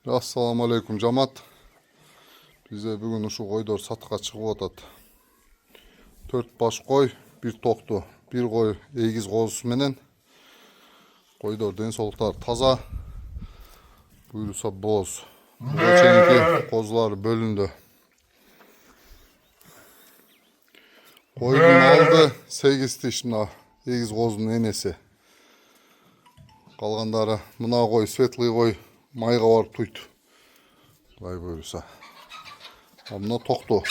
Assalamu alaikum cemaat. Bize bugün şu koydor satqa çıkıp atat. 4 baş koy, bir toktu. Bir koy egiz qozusu menen. Koydor densoluklar taza. Buyursa boz. Bu çeyniki kozular bölündü. Koydun aldı 8'ti şuna. Egiz qozunun enesi. Kalgandары mına koy, svetli koy. Mayga varıp tuytu. Vay buyursa. Amına toktu.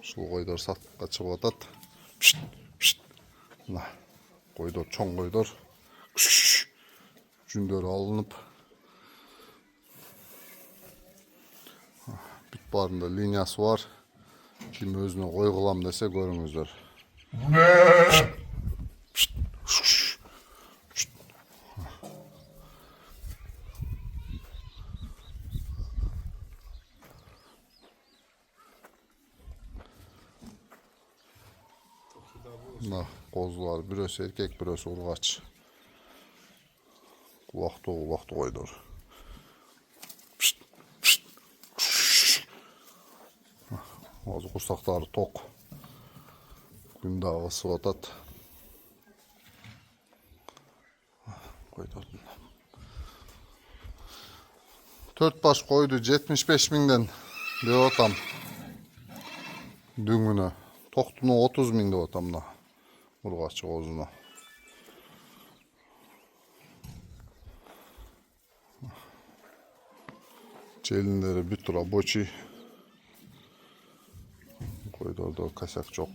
Şu koydor satqa çıkıp atat. Pişt, pişt. Mına koydor, çoğun koydor. Жүндөрü alınıp. Bit barında liniyası var. Kim özüne koy kılam dese görünüzler. Qozular birösü erkek birösü urgaç. Kulakta koydor. Ağzı kursakları tok. Günde ağası atat. Koydor. 4 baş koydu 75 minden de otam. Düngüne. Toktunu 30 minde otamda. Urgaççı qozuna. Çelinleri bir tura boçi. Koydorda kasak çok.